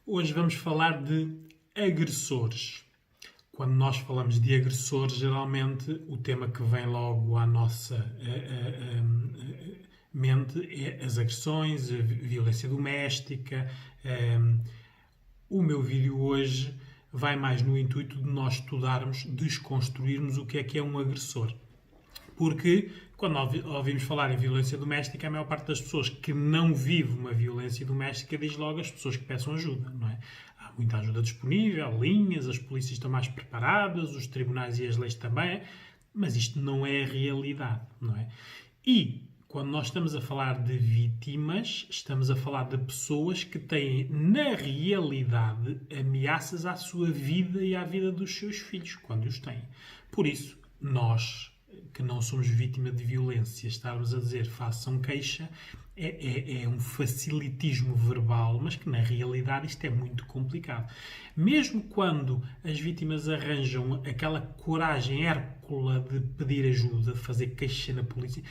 Hoje vamos falar de agressores. Quando nós falamos de agressores, geralmente o tema que vem logo à nossa mente é as agressões, a violência doméstica. O meu vídeo hoje vai mais no intuito de nós estudarmos, desconstruirmos o que é um agressor. Porque quando ouvimos falar em violência doméstica, a maior parte das pessoas que não vive uma violência doméstica diz logo as pessoas que peçam ajuda, não é? Há muita ajuda disponível, linhas, as polícias estão mais preparadas, os tribunais e as leis também, mas isto não é a realidade, não é? E quando nós estamos a falar de vítimas, estamos a falar de pessoas que têm, na realidade, ameaças à sua vida e à vida dos seus filhos, quando os têm. Por isso, nós que não somos vítima de violência, estarmos a dizer façam queixa, é um facilitismo verbal, mas que na realidade isto é muito complicado. Mesmo quando as vítimas arranjam aquela coragem hércula de pedir ajuda, de fazer queixa na polícia,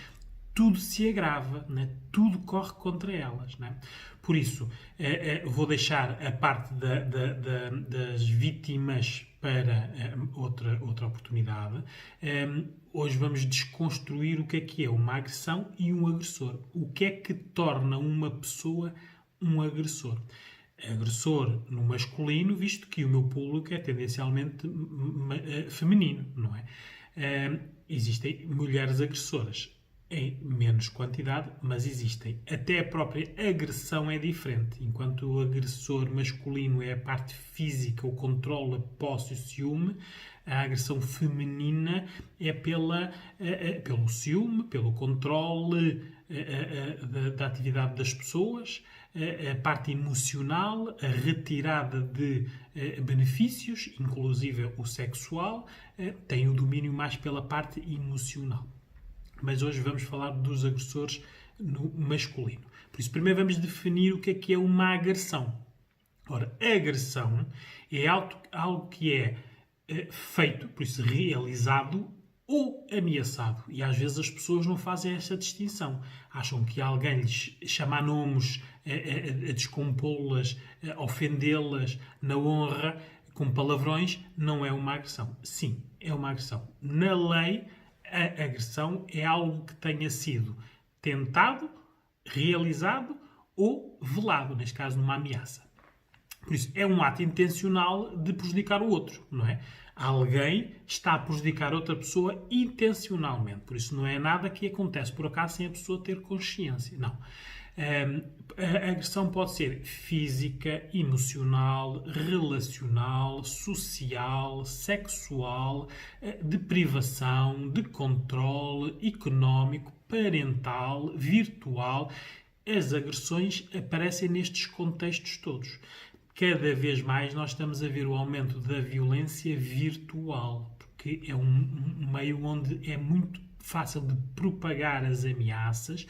tudo se agrava, né? Tudo corre contra elas. Né? Por isso, vou deixar a parte das vítimas para outra oportunidade. Hoje vamos desconstruir o que é uma agressão e um agressor. O que é que torna uma pessoa um agressor? Agressor no masculino, visto que o meu público é tendencialmente feminino, não é? Existem mulheres agressoras em menos quantidade, mas existem. Até a própria agressão é diferente. Enquanto o agressor masculino é a parte física, o controle, a posse e o ciúme, a agressão feminina é pelo ciúme, pelo controle da atividade das pessoas, a parte emocional, a retirada de benefícios, inclusive o sexual, tem o domínio mais pela parte emocional. Mas hoje vamos falar dos agressores no masculino. Por isso, primeiro vamos definir o que é uma agressão. Ora, a agressão é algo que é feito, por isso realizado ou ameaçado. E às vezes as pessoas não fazem essa distinção. Acham que alguém lhes chamar nomes, a descompô-las, a ofendê-las na honra, com palavrões, não é uma agressão. Sim, é uma agressão. Na lei, a agressão é algo que tenha sido tentado, realizado ou velado, neste caso numa ameaça. Por isso, é um ato intencional de prejudicar o outro, não é? Alguém está a prejudicar outra pessoa intencionalmente. Por isso, não é nada que acontece por acaso sem a pessoa ter consciência. Não. A agressão pode ser física, emocional, relacional, social, sexual, de privação, de controle, económico, parental, virtual. As agressões aparecem nestes contextos todos. Cada vez mais nós estamos a ver o aumento da violência virtual, porque é um meio onde é muito fácil de propagar as ameaças.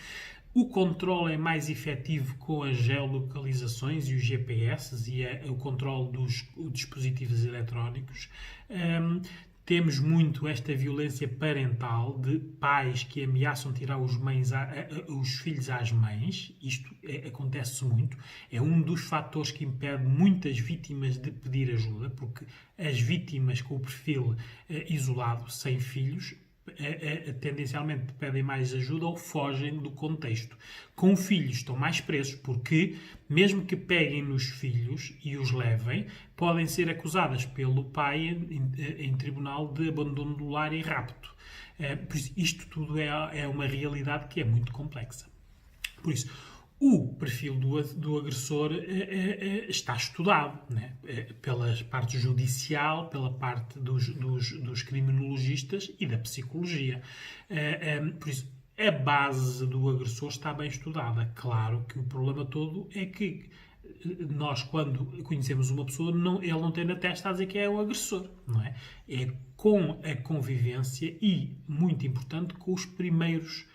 O controle é mais efetivo com as geolocalizações e os GPS e o controle dos dispositivos eletrónicos. Temos muito esta violência parental de pais que ameaçam tirar os filhos às mães. Isto acontece muito. É um dos fatores que impede muitas vítimas de pedir ajuda, porque as vítimas com o perfil isolado, sem filhos, tendencialmente pedem mais ajuda ou fogem do contexto. Com filhos estão mais presos porque, mesmo que peguem nos filhos e os levem, podem ser acusadas pelo pai em tribunal de abandono do lar e rapto. Por isso, isto tudo é uma realidade que é muito complexa. Por isso, o perfil do agressor está estudado, né? Pela parte judicial, pela parte dos criminologistas e da psicologia. Por isso, a base do agressor está bem estudada. Claro que o problema todo é que nós, quando conhecemos uma pessoa, ele não tem na testa a dizer que é o agressor, não é? É com a convivência e, muito importante, com os primeiros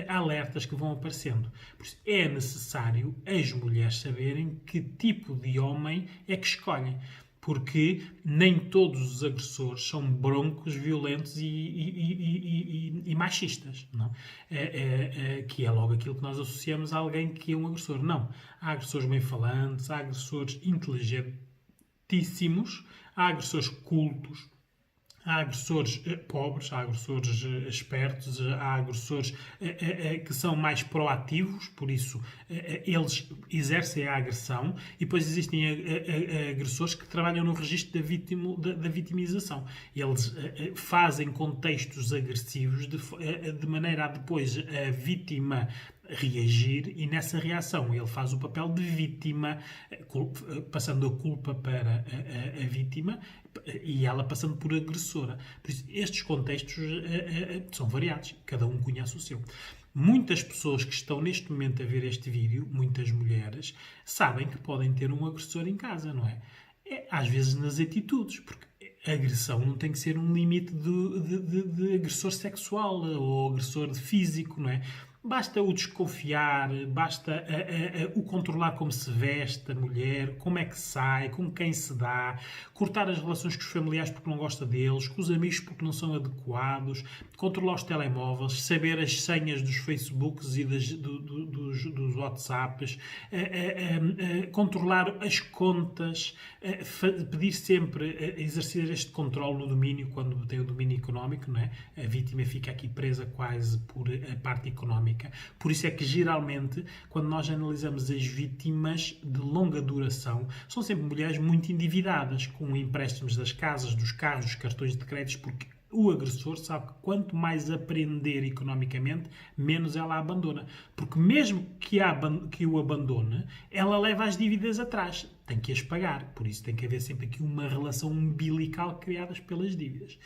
alertas que vão aparecendo. Por isso, é necessário as mulheres saberem que tipo de homem é que escolhem. Porque nem todos os agressores são broncos, violentos e machistas, não? Que é logo aquilo que nós associamos a alguém que é um agressor. Não. Há agressores bem-falantes, há agressores inteligentíssimos, há agressores cultos, há agressores pobres, há agressores espertos, há agressores que são mais proativos, por isso eles exercem a agressão, e depois existem agressores que trabalham no registro da vitimização. Eles fazem contextos agressivos de maneira a depois a vítima reagir, e nessa reação ele faz o papel de vítima, passando a culpa para a vítima e ela passando por agressora. Por isso, estes contextos são variados, cada um conhece o seu. Muitas pessoas que estão neste momento a ver este vídeo, muitas mulheres, sabem que podem ter um agressor em casa, não é? Às vezes nas atitudes, porque a agressão não tem que ser um limite de agressor sexual ou agressor físico, não é? Basta o desconfiar, basta o controlar como se veste a mulher, como é que sai, com quem se dá, cortar as relações com os familiares porque não gosta deles, com os amigos porque não são adequados, controlar os telemóveis, saber as senhas dos Facebooks e dos WhatsApps, controlar as contas, pedir sempre, exercer este controle no domínio, quando tem o domínio económico, não é? A vítima fica aqui presa quase por a parte económica. Por isso é que, geralmente, quando nós analisamos as vítimas de longa duração, são sempre mulheres muito endividadas, com empréstimos das casas, dos carros, dos cartões de créditos, porque o agressor sabe que quanto mais aprender economicamente, menos ela abandona. Porque mesmo que o abandone, ela leva as dívidas atrás. Tem que as pagar. Por isso tem que haver sempre aqui uma relação umbilical criada pelas dívidas.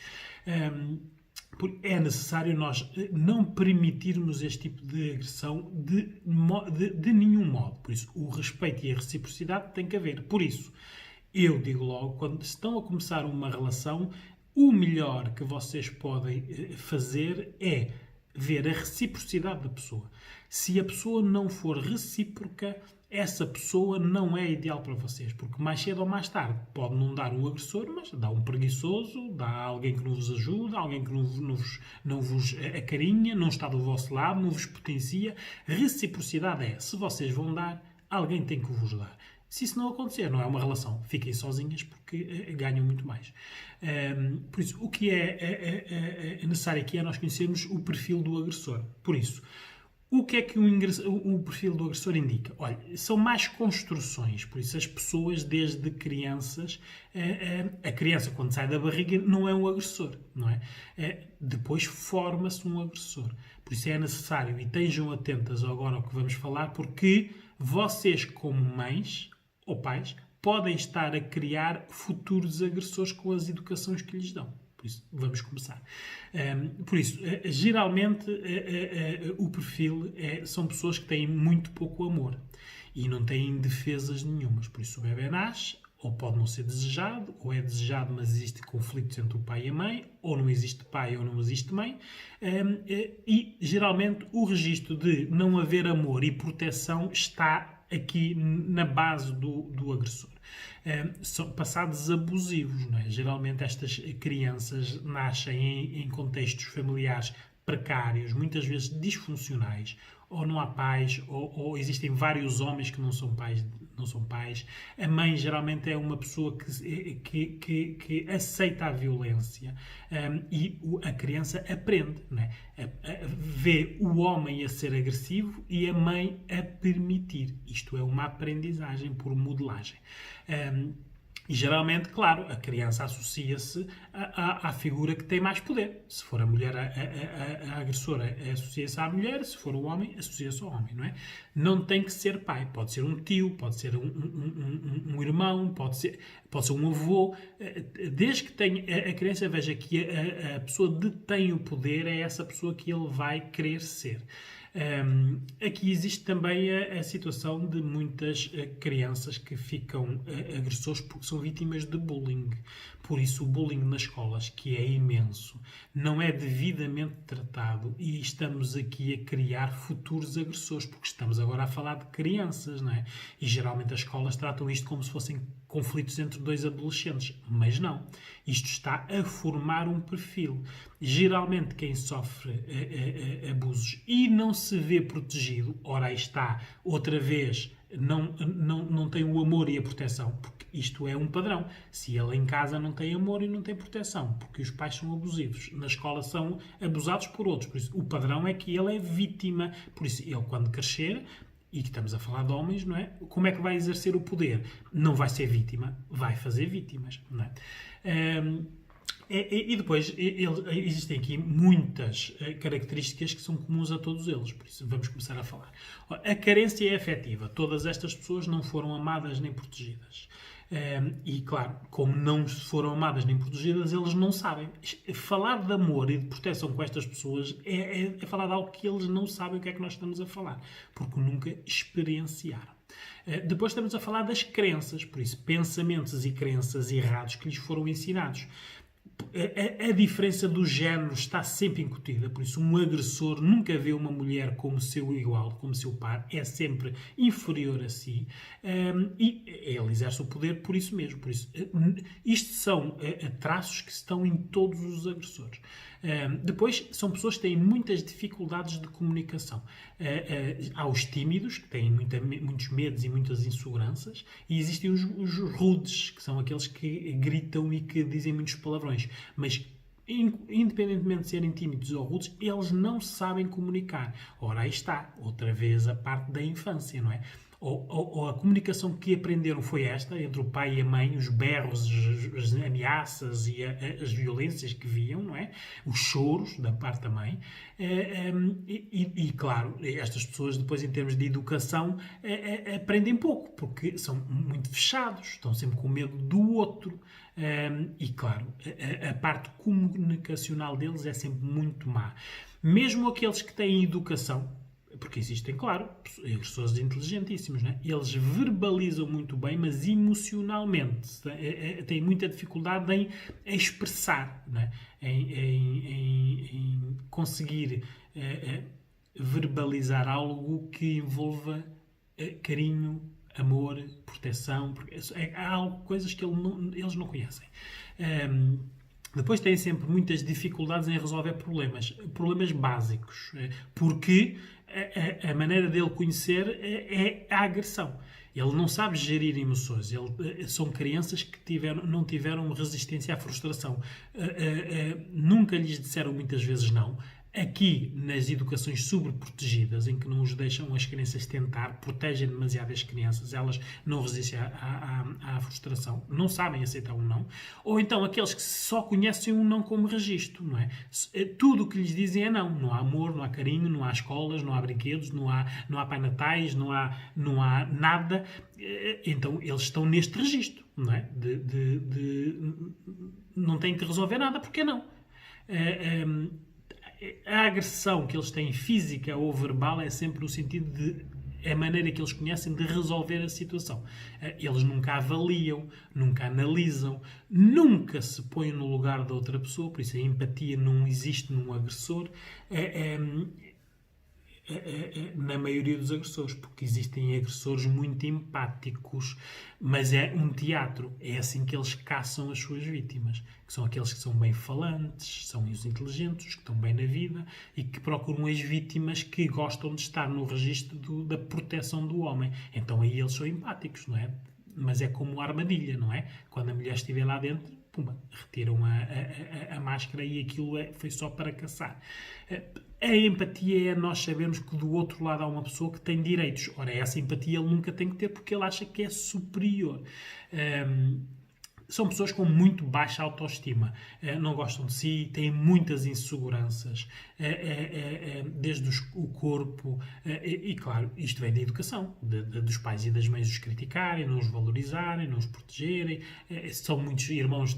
É necessário nós não permitirmos este tipo de agressão de nenhum modo. Por isso, o respeito e a reciprocidade tem que haver. Por isso, eu digo logo, quando estão a começar uma relação, o melhor que vocês podem fazer é ver a reciprocidade da pessoa. Se a pessoa não for recíproca, essa pessoa não é ideal para vocês, porque mais cedo ou mais tarde pode não dar um agressor, mas dá um preguiçoso, dá alguém que não vos ajuda, alguém que não vos acarinha, não está do vosso lado, não vos potencia. Reciprocidade é, se vocês vão dar, alguém tem que vos dar. Se isso não acontecer, não é uma relação. Fiquem sozinhas porque ganham muito mais. Por isso, o que é necessário aqui é nós conhecermos o perfil do agressor. Por isso, o que é que o perfil do agressor indica? Olha, são mais construções. Por isso, as pessoas, desde crianças, a criança, quando sai da barriga, não é um agressor, não é? Depois forma-se um agressor. Por isso é necessário, e estejam atentas agora ao que vamos falar, porque vocês, como mães ou pais, podem estar a criar futuros agressores com as educações que lhes dão. Por isso, vamos começar. Por isso, geralmente, o perfil são pessoas que têm muito pouco amor e não têm defesas nenhumas. Por isso, o bebê nasce, ou pode não ser desejado, ou é desejado, mas existe conflitos entre o pai e a mãe, ou não existe pai ou não existe mãe, e geralmente o registro de não haver amor e proteção está aqui na base do agressor. São passados abusivos, não é? Geralmente estas crianças nascem em contextos familiares precários, muitas vezes disfuncionais, ou não há pais, ou existem vários homens que não são pais. A mãe geralmente é uma pessoa que aceita a violência, e a criança aprende, não é? Vê o homem a ser agressivo e a mãe a permitir. Isto é uma aprendizagem por modelagem. E geralmente, claro, a criança associa-se à figura que tem mais poder. Se for a mulher a agressora, associa-se à mulher. Se for o homem, associa-se ao homem, não é? Não tem que ser pai. Pode ser um tio, pode ser um irmão, pode ser um avô. Desde que a criança veja que a pessoa detém o poder, é essa pessoa que ele vai querer ser. Aqui existe também a situação de muitas crianças que ficam agressores porque são vítimas de bullying. Por isso, o bullying nas escolas, que é imenso, não é devidamente tratado, e estamos aqui a criar futuros agressores, porque estamos agora a falar de crianças, não é? E geralmente as escolas tratam isto como se fossem conflitos entre dois adolescentes, mas não. Isto está a formar um perfil. Geralmente quem sofre abusos e não se vê protegido, ora aí está, outra vez, não tem o amor e a proteção, porque isto é um padrão. Se ele em casa não tem amor e não tem proteção, porque os pais são abusivos, na escola são abusados por outros, por isso o padrão é que ele é vítima, por isso ele quando crescer, e que estamos a falar de homens, não é? Como é que vai exercer o poder? Não vai ser vítima, vai fazer vítimas, não é? E depois existem aqui muitas características que são comuns a todos eles, por isso vamos começar a falar. A carência é afetiva. Todas estas pessoas não foram amadas nem protegidas. E claro, como não foram amadas nem protegidas, eles não sabem. Falar de amor e de proteção com estas pessoas é falar de algo que eles não sabem o que é que nós estamos a falar, porque nunca experienciaram. Depois estamos a falar das crenças, por isso, pensamentos e crenças errados que lhes foram ensinados. A diferença do género está sempre incutida, por isso um agressor nunca vê uma mulher como seu igual, como seu par, é sempre inferior a si, e ele exerce o poder por isso mesmo. Por isso, isto são traços que estão em todos os agressores. Depois, são pessoas que têm muitas dificuldades de comunicação. Há os tímidos, que têm muitos medos e muitas inseguranças, e existem os rudes, que são aqueles que gritam e que dizem muitos palavrões. Mas, independentemente de serem tímidos ou rudes, eles não sabem comunicar. Ora, aí está, outra vez a parte da infância, não é? Ou a comunicação que aprenderam foi esta, entre o pai e a mãe, os berros, as ameaças e as violências que viam, não é? Os choros da parte da mãe. E claro, estas pessoas depois em termos de educação aprendem pouco, porque são muito fechados, estão sempre com medo do outro. E claro, a parte comunicacional deles é sempre muito má. Mesmo aqueles que têm educação, porque existem, claro, pessoas inteligentíssimos, né? Eles verbalizam muito bem, mas emocionalmente têm muita dificuldade em expressar, né? Em conseguir verbalizar algo que envolva carinho, amor, proteção, porque há coisas que eles não conhecem. Depois têm sempre muitas dificuldades em resolver problemas básicos, porque a maneira dele conhecer é a agressão. Ele não sabe gerir emoções. São crianças que não tiveram resistência à frustração. Nunca lhes disseram muitas vezes não. Aqui, nas educações sobreprotegidas, em que não os deixam as crianças tentar, protegem demasiado as crianças, elas não resistem à frustração, não sabem aceitar um não. Ou então aqueles que só conhecem um não como registro, não é? Tudo o que lhes dizem é não. Não há amor, não há carinho, não há escolas, não há brinquedos, não há pai natais, não há nada. Então eles estão neste registro, não é? Não têm que resolver nada, porque não? A agressão que eles têm física ou verbal é sempre no sentido de a maneira que eles conhecem de resolver a situação. Eles nunca avaliam, nunca analisam, nunca se põem no lugar da outra pessoa, por isso a empatia não existe num agressor. Na maioria dos agressores, porque existem agressores muito empáticos, mas é um teatro, é assim que eles caçam as suas vítimas, que são aqueles que são bem falantes, são os inteligentes, que estão bem na vida e que procuram as vítimas que gostam de estar no registro da proteção do homem. Então aí eles são empáticos, não é? Mas é como a armadilha, não é? Quando a mulher estiver lá dentro, pumba, retiram a máscara e aquilo foi só para caçar. A empatia é nós sabermos que do outro lado há uma pessoa que tem direitos. Ora, essa empatia ele nunca tem que ter porque ele acha que é superior. São pessoas com muito baixa autoestima, não gostam de si, têm muitas inseguranças, desde o corpo, e claro, isto vem da educação, dos pais e das mães os criticarem, não os valorizarem, não os protegerem, são muitos irmãos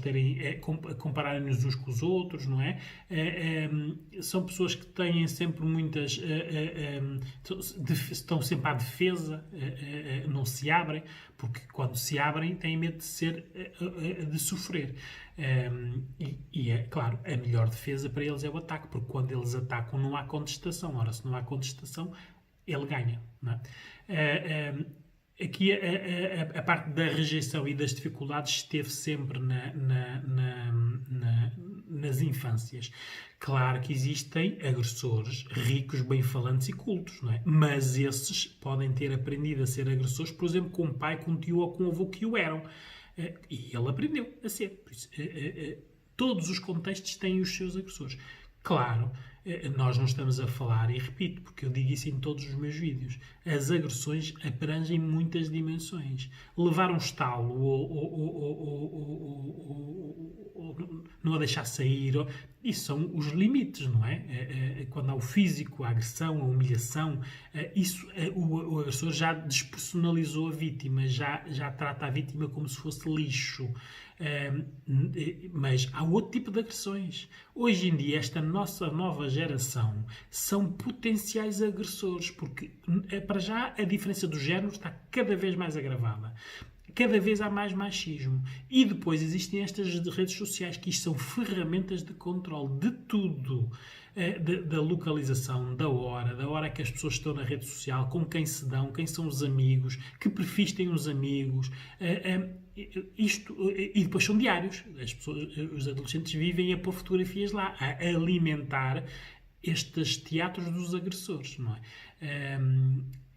compararem-nos uns com os outros, não é? São pessoas que têm sempre muitas, estão sempre à defesa, não se abrem, porque quando se abrem têm medo de sofrer. E é claro, a melhor defesa para eles é o ataque, porque quando eles atacam não há contestação. Ora, se não há contestação, ele ganha. Não é? aqui a parte da rejeição e das dificuldades esteve sempre nas infâncias. Claro que existem agressores ricos, bem-falantes e cultos, não é? Mas esses podem ter aprendido a ser agressores, por exemplo, com um pai, com um tio ou com um avô que o eram. E ele aprendeu a ser. Por isso, todos os contextos têm os seus agressores. Claro, nós não estamos a falar, e repito, porque eu digo isso em todos os meus vídeos, as agressões abrangem muitas dimensões. Levar um estalo ou não a deixar sair, isso são os limites, não é? Quando há o físico, a agressão, a humilhação, o agressor já despersonalizou a vítima, já trata a vítima como se fosse lixo. Mas há outro tipo de agressões. Hoje em dia, esta nossa nova geração são potenciais agressores, porque para já a diferença do género está cada vez mais agravada. Cada vez há mais machismo. E depois existem estas redes sociais, que isto são ferramentas de controle de tudo. Da localização, da hora que as pessoas estão na rede social, com quem se dão, quem são os amigos, que perfis têm os amigos. E depois são diários. Os adolescentes vivem a pôr fotografias lá, a alimentar estes teatros dos agressores, não é?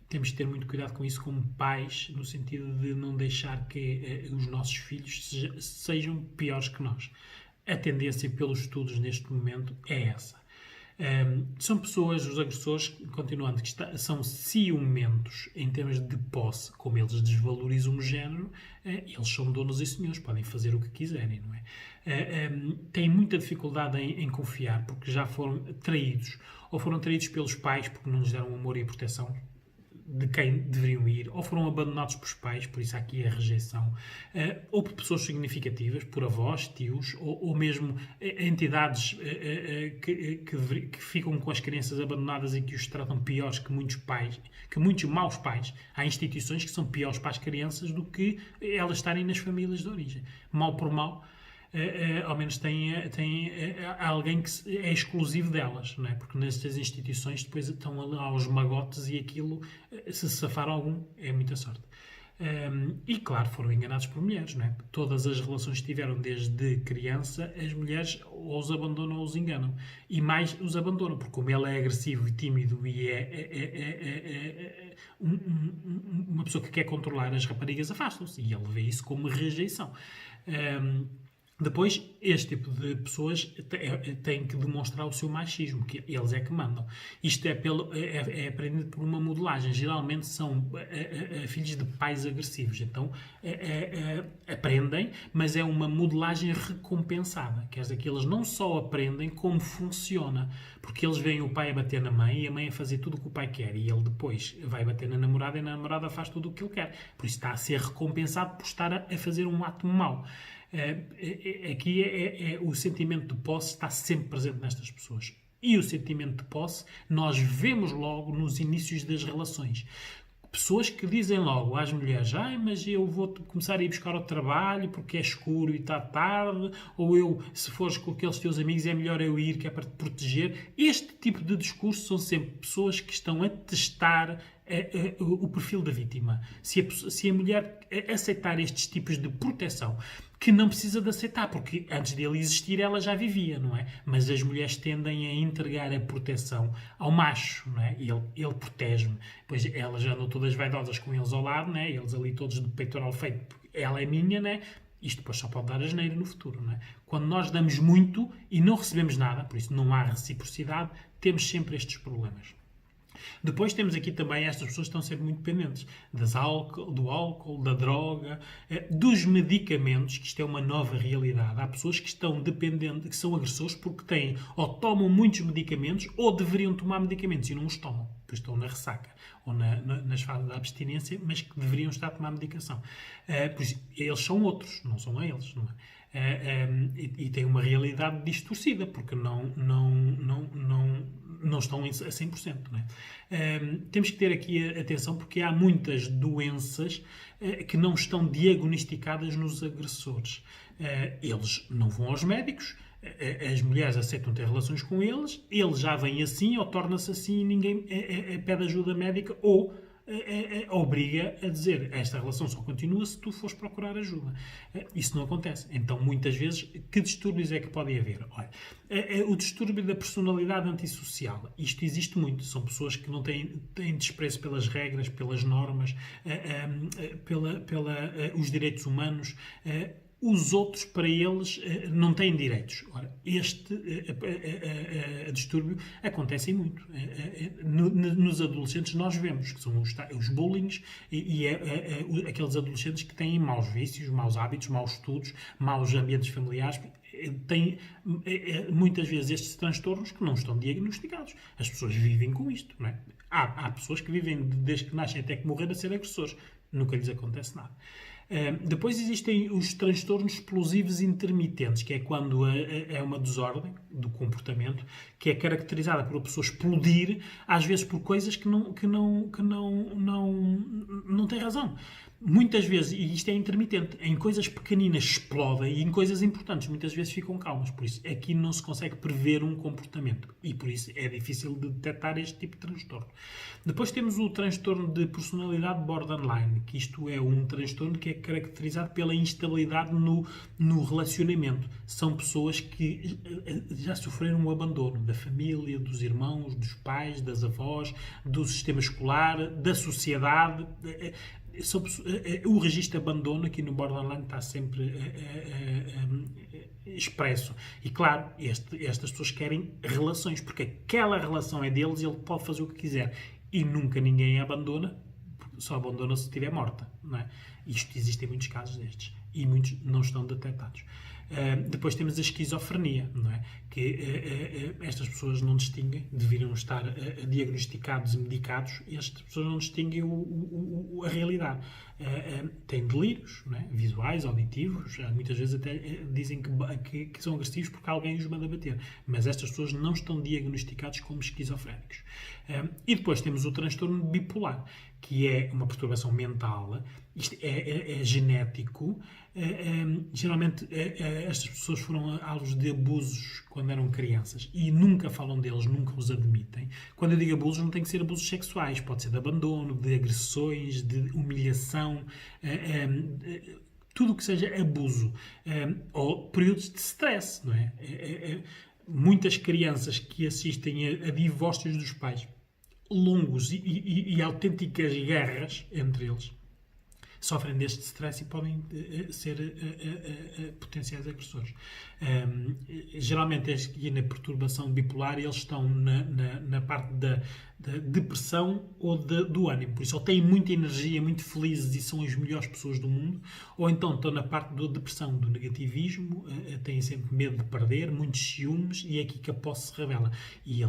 Temos de ter muito cuidado com isso como pais, no sentido de não deixar que os nossos filhos sejam piores que nós. A tendência pelos estudos neste momento é essa. São pessoas, os agressores, continuando, que são ciumentos em termos de posse, como eles desvalorizam o género, eles são donos e senhores, podem fazer o que quiserem, não é? Têm muita dificuldade em confiar, porque já foram traídos, ou foram traídos pelos pais, porque não lhes deram amor e proteção de quem deveriam ir, ou foram abandonados por pais, por isso aqui a rejeição, ou por pessoas significativas, por avós, tios, ou mesmo entidades que ficam com as crianças abandonadas e que os tratam piores que muitos pais, que muitos maus pais. Há instituições que são piores para as crianças do que elas estarem nas famílias de origem. Mal por mal, ao menos tem alguém que é exclusivo delas, não é? Porque nestas instituições depois estão lá aos magotes e aquilo, se safar algum, é muita sorte. E claro, foram enganados por mulheres, não é? Todas as relações que tiveram desde criança, as mulheres ou os abandonam ou os enganam. E mais os abandonam, porque como ele é agressivo e tímido e uma pessoa que quer controlar, as raparigas afastam-se. E ele vê isso como rejeição. Depois, este tipo de pessoas têm que demonstrar o seu machismo, que eles é que mandam. Isto é aprendido por uma modelagem. Geralmente são filhos de pais agressivos. Então, aprendem, mas é uma modelagem recompensada. Quer dizer que eles não só aprendem como funciona. Porque eles veem o pai a bater na mãe e a mãe a fazer tudo o que o pai quer. E ele depois vai bater na namorada e a namorada faz tudo o que ele quer. Por isso está a ser recompensado por estar a fazer um ato mau. Aqui o sentimento de posse está sempre presente nestas pessoas. E o sentimento de posse nós vemos logo nos inícios das relações. Pessoas que dizem logo às mulheres: mas eu vou começar a ir buscar ao trabalho porque é escuro e está tarde, ou se fores com aqueles teus amigos é melhor eu ir, que é para te proteger. Este tipo de discurso são sempre pessoas que estão a testar o perfil da vítima. Se a mulher aceitar estes tipos de proteção, que não precisa de aceitar, porque antes dele existir ela já vivia, não é? Mas as mulheres tendem a entregar a proteção ao macho, não é? Ele protege-me. Pois elas já andam todas vaidosas com eles ao lado, não é? Eles ali todos de peitoral feito, porque ela é minha, não é? Isto depois só pode dar asneira no futuro, não é? Quando nós damos muito e não recebemos nada, por isso não há reciprocidade, temos sempre estes problemas. Depois temos aqui também estas pessoas que estão sempre muito dependentes do álcool, da droga, dos medicamentos, que isto é uma nova realidade. Há pessoas que estão dependentes, que são agressores porque têm ou tomam muitos medicamentos ou deveriam tomar medicamentos e não os tomam, pois estão na ressaca ou nas fases da abstinência, mas que deveriam estar a tomar medicação. Pois eles são outros, não são eles, não é? E têm uma realidade distorcida, porque não estão a 100%. Não é? Temos que ter aqui atenção, porque há muitas doenças que não estão diagnosticadas nos agressores. Eles não vão aos médicos, as mulheres aceitam ter relações com eles já vem assim ou torna-se assim e ninguém pede ajuda médica ou obriga a dizer esta relação só continua se tu fores procurar ajuda. Isso não acontece. Então, muitas vezes, que distúrbios é que podem haver? Olha, o distúrbio da personalidade antissocial. Isto existe muito. São pessoas que não têm desprezo pelas regras, pelas normas, os direitos humanos. Os outros, para eles, não têm direitos. Ora, este distúrbio acontece muito. Nos adolescentes nós vemos que são os bullings e aqueles adolescentes que têm maus vícios, maus hábitos, maus estudos, maus ambientes familiares. Têm muitas vezes estes transtornos que não estão diagnosticados. As pessoas vivem com isto. Não é? Há pessoas que vivem desde que nascem até que morrer a ser agressores. Nunca lhes acontece nada. Depois existem os transtornos explosivos intermitentes, que é quando é uma desordem do comportamento, que é caracterizada por a pessoa explodir, às vezes por coisas que não tem razão. Muitas vezes, e isto é intermitente, em coisas pequeninas explodem e em coisas importantes muitas vezes ficam calmas. Por isso, aqui não se consegue prever um comportamento e por isso é difícil de detectar este tipo de transtorno. Depois temos o transtorno de personalidade borderline, que isto é um transtorno que é caracterizado pela instabilidade no relacionamento. São pessoas que já sofreram o abandono da família, dos irmãos, dos pais, das avós, do sistema escolar, da sociedade. O registro de abandono aqui no borderline está sempre expresso. E claro, estas pessoas querem relações, porque aquela relação é deles e ele pode fazer o que quiser. E nunca ninguém a abandona, só abandona se estiver morta. Não é? Existem muitos casos destes e muitos não estão detectados. Depois temos a esquizofrenia, não é? Que estas pessoas não distinguem, deveriam estar diagnosticados e medicados, e estas pessoas não distinguem a realidade. Têm delírios, não é? Visuais, auditivos, muitas vezes até dizem que são agressivos porque alguém os manda bater, mas estas pessoas não estão diagnosticadas como esquizofrénicos. E depois temos o transtorno bipolar, que é uma perturbação mental, isto é genético. Geralmente estas pessoas foram alvos de abusos quando eram crianças e nunca falam deles, nunca os admitem. Quando eu digo abusos, não tem que ser abusos sexuais, pode ser de abandono, de agressões, de humilhação, tudo o que seja abuso, ou períodos de stress, não é? Muitas crianças que assistem a divórcios dos pais longos e autênticas guerras entre eles sofrem deste stress e podem ser potenciais agressores. Geralmente, aqui na perturbação bipolar, eles estão na parte da depressão ou do ânimo. Por isso, ou têm muita energia, muito felizes e são as melhores pessoas do mundo, ou então estão na parte da depressão, do negativismo, têm sempre medo de perder, muitos ciúmes, e é aqui que a posse se revela. E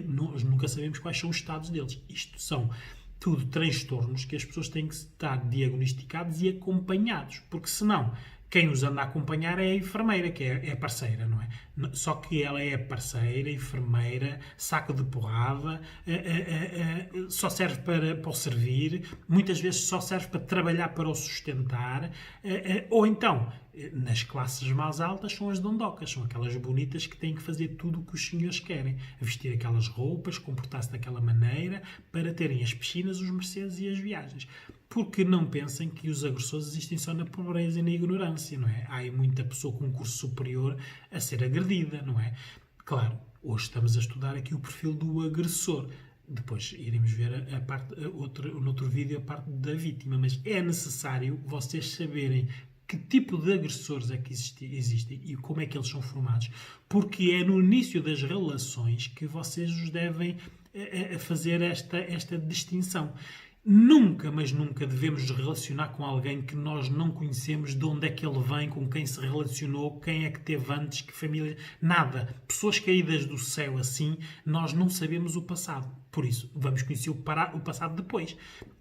nós nunca sabemos quais são os estados deles. Isto são tudo transtornos que as pessoas têm que estar diagnosticados e acompanhados, porque senão quem os anda a acompanhar é a enfermeira, que é a parceira, não é? Só que ela é a parceira, enfermeira, saco de porrada, só serve para o servir, muitas vezes só serve para trabalhar para o sustentar, ou então, nas classes mais altas, são as dondocas, são aquelas bonitas que têm que fazer tudo o que os senhores querem, vestir aquelas roupas, comportar-se daquela maneira, para terem as piscinas, os Mercedes e as viagens. Porque não pensem que os agressores existem só na pobreza e na ignorância, não é? Há aí muita pessoa com um curso superior a ser agredida, não é? Claro, hoje estamos a estudar aqui o perfil do agressor. Depois iremos ver no outro vídeo a parte da vítima, mas é necessário vocês saberem que tipo de agressores é que existem e como é que eles são formados, porque é no início das relações que vocês os devem fazer esta distinção. Nunca, mas nunca devemos nos relacionar com alguém que nós não conhecemos, de onde é que ele vem, com quem se relacionou, quem é que teve antes, que família... Nada. Pessoas caídas do céu assim, nós não sabemos o passado. Por isso, vamos conhecer o passado depois.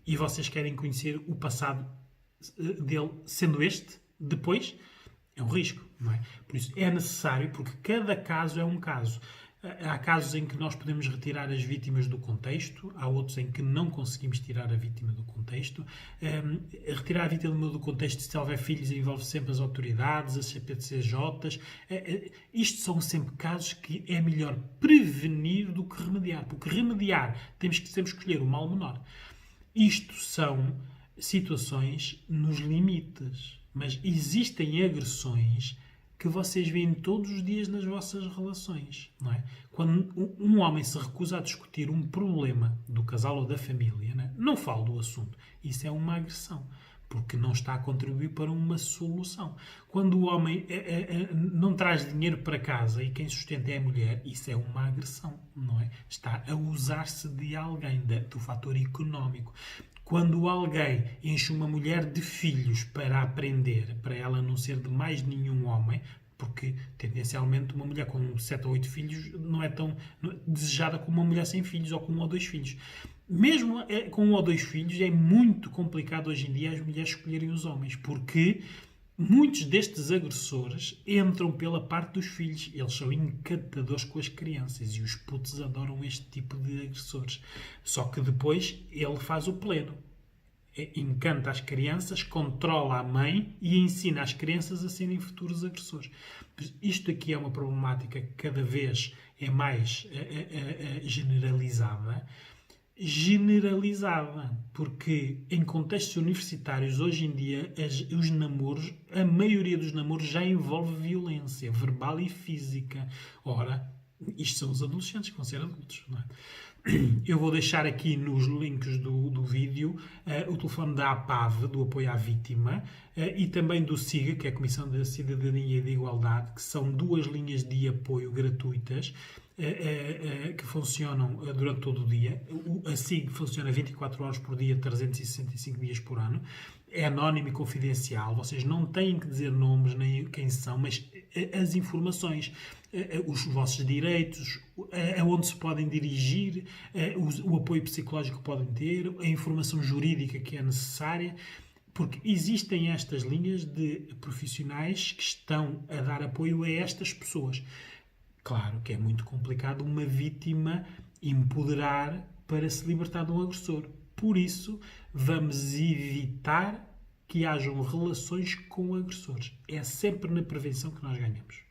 E vocês querem conhecer o passado dele sendo este depois? É um risco, não é? Por isso, é necessário, porque cada caso é um caso. Há casos em que nós podemos retirar as vítimas do contexto, há outros em que não conseguimos tirar a vítima do contexto. Retirar a vítima do contexto, se houver filhos, envolve sempre as autoridades, as CPCJs. Isto são sempre casos que é melhor prevenir do que remediar, porque remediar temos que sempre escolher o mal menor. Isto são situações nos limites, mas existem agressões que vocês veem todos os dias nas vossas relações, não é? Quando um homem se recusa a discutir um problema do casal ou da família, não falo do assunto, isso é uma agressão, porque não está a contribuir para uma solução. Quando o homem não traz dinheiro para casa e quem sustenta é a mulher, isso é uma agressão, não é? Está a usar-se de alguém, do fator económico. Quando alguém enche uma mulher de filhos para aprender, para ela não ser de mais nenhum homem, porque tendencialmente uma mulher com 7 ou 8 filhos não é tão desejada como uma mulher sem filhos ou com 1 ou 2 filhos. Mesmo com 1 ou 2 filhos é muito complicado hoje em dia as mulheres escolherem os homens, porque muitos destes agressores entram pela parte dos filhos. Eles são encantadores com as crianças e os putos adoram este tipo de agressores. Só que depois ele faz o pleno. Encanta as crianças, controla a mãe e ensina as crianças a serem futuros agressores. Isto aqui é uma problemática que cada vez é mais generalizada, porque em contextos universitários hoje em dia os namoros, a maioria dos namoros já envolve violência verbal e física. Ora, isto são os adolescentes que vão ser adultos, não é? Eu vou deixar aqui nos links do vídeo o telefone da APAV, do Apoio à Vítima, e também do SIGA, que é a Comissão da Cidadania e da Igualdade, que são 2 linhas de apoio gratuitas que funcionam durante todo o dia. A SIG funciona 24 horas por dia, 365 dias por ano. É anónimo e confidencial. Vocês não têm que dizer nomes nem quem são, mas as informações, os vossos direitos, aonde se podem dirigir, o apoio psicológico que podem ter, a informação jurídica que é necessária, porque existem estas linhas de profissionais que estão a dar apoio a estas pessoas. Claro que é muito complicado uma vítima empoderar para se libertar de um agressor. Por isso, vamos evitar que hajam relações com agressores. É sempre na prevenção que nós ganhamos.